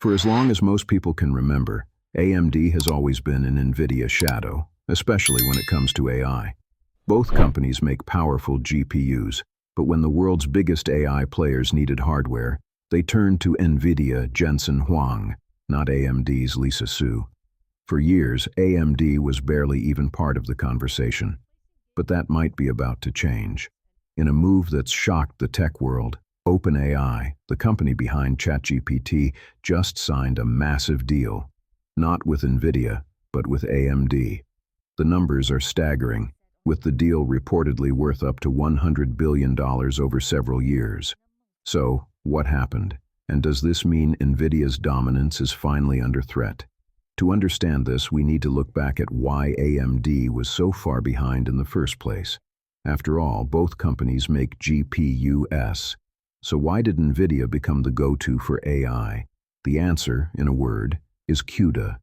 For as long as most people can remember, AMD has always been in NVIDIA's shadow, especially when it comes to AI. Both companies make powerful GPUs, but when the world's biggest AI players needed hardware, they turned to NVIDIA Jensen Huang, not AMD's Lisa Su. For years, AMD was barely even part of the conversation. But that might be about to change. In a move that's shocked the tech world, OpenAI, the company behind ChatGPT, just signed a massive deal. Not with NVIDIA, but with AMD. The numbers are staggering, with the deal reportedly worth up to $100 billion over several years. So, what happened? And does this mean NVIDIA's dominance is finally under threat? To understand this, we need to look back at why AMD was so far behind in the first place. After all, both companies make GPUs. So why did NVIDIA become the go-to for AI? The answer, in a word, is CUDA.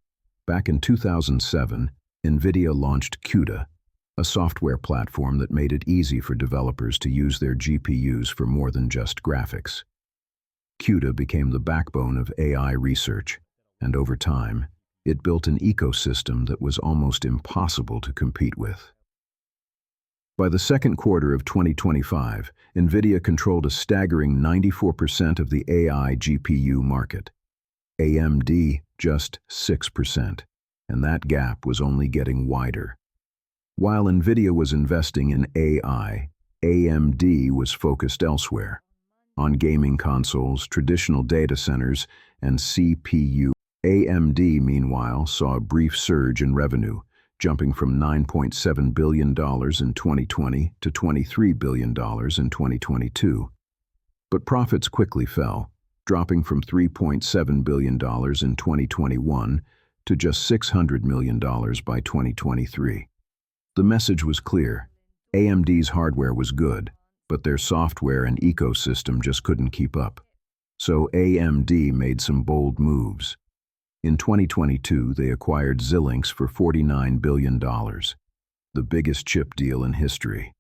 Back in 2007, NVIDIA launched CUDA, a software platform that made it easy for developers to use their GPUs for more than just graphics. CUDA became the backbone of AI research, and over time, it built an ecosystem that was almost impossible to compete with. By the second quarter of 2025, NVIDIA controlled a staggering 94% of the AI GPU market. AMD just 6%, and that gap was only getting wider. While NVIDIA was investing in AI, AMD was focused elsewhere, on gaming consoles, traditional data centers, and CPU. AMD, meanwhile, saw a brief surge in revenue, jumping from $9.7 billion in 2020 to $23 billion in 2022. But profits quickly fell, dropping from $3.7 billion in 2021 to just $600 million by 2023. The message was clear. AMD's hardware was good, but their software and ecosystem just couldn't keep up. So AMD made some bold moves. In 2022, they acquired Xilinx for $49 billion, the biggest chip deal in history.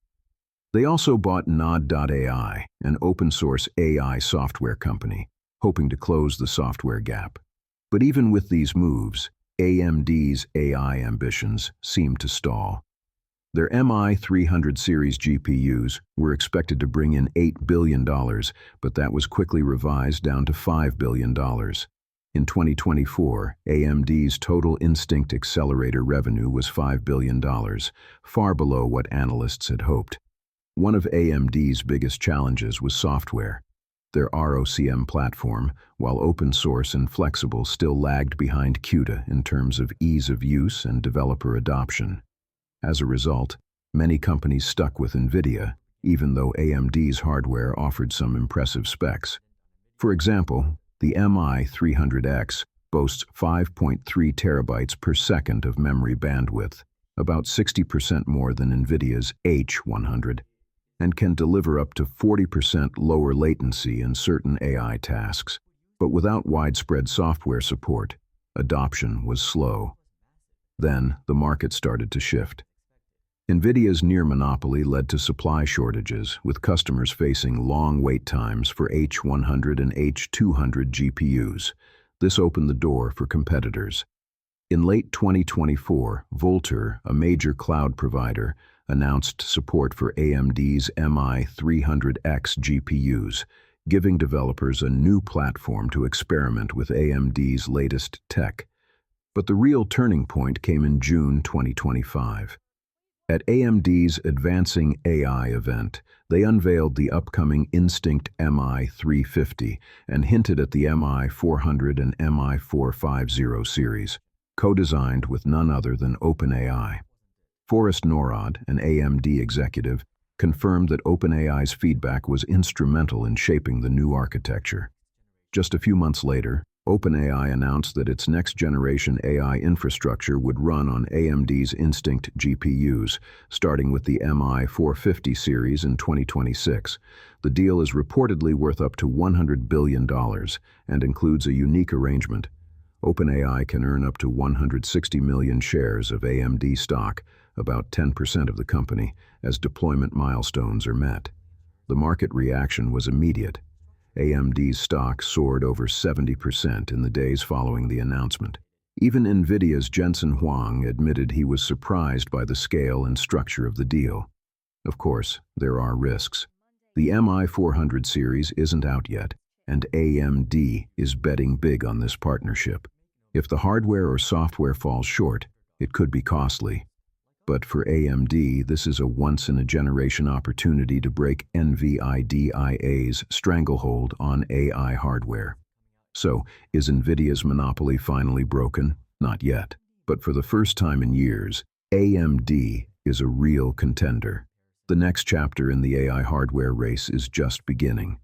They also bought Nod.ai, an open-source AI software company, hoping to close the software gap. But even with these moves, AMD's AI ambitions seemed to stall. Their MI300 series GPUs were expected to bring in $8 billion, but that was quickly revised down to $5 billion. In 2024, AMD's total Instinct accelerator revenue was $5 billion, far below what analysts had hoped. One of AMD's biggest challenges was software. Their ROCm platform, while open source and flexible, still lagged behind CUDA in terms of ease of use and developer adoption. As a result, many companies stuck with NVIDIA, even though AMD's hardware offered some impressive specs. For example, the MI300X boasts 5.3 terabytes per second of memory bandwidth, about 60% more than NVIDIA's H100, and can deliver up to 40% lower latency in certain AI tasks. But without widespread software support, adoption was slow. Then, the market started to shift. NVIDIA's near monopoly led to supply shortages, with customers facing long wait times for H100 and H200 GPUs. This opened the door for competitors. In late 2024, Vultr, a major cloud provider, announced support for AMD's MI300X GPUs, giving developers a new platform to experiment with AMD's latest tech. But the real turning point came in June 2025. At AMD's Advancing AI event, they unveiled the upcoming Instinct MI350 and hinted at the MI400 and MI450 series, co-designed with none other than OpenAI. Forrest Norrod, an AMD executive, confirmed that OpenAI's feedback was instrumental in shaping the new architecture. Just a few months later, OpenAI announced that its next-generation AI infrastructure would run on AMD's Instinct GPUs, starting with the MI450 series in 2026. The deal is reportedly worth up to $100 billion and includes a unique arrangement. OpenAI can earn up to 160 million shares of AMD stock, about 10% of the company, as deployment milestones are met. The market reaction was immediate. AMD's stock soared over 70% in the days following the announcement. Even NVIDIA's Jensen Huang admitted he was surprised by the scale and structure of the deal. Of course, there are risks. The MI400 series isn't out yet, and AMD is betting big on this partnership. If the hardware or software falls short, it could be costly. But for AMD, this is a once-in-a-generation opportunity to break NVIDIA's stranglehold on AI hardware. So, is NVIDIA's monopoly finally broken? Not yet. But for the first time in years, AMD is a real contender. The next chapter in the AI hardware race is just beginning.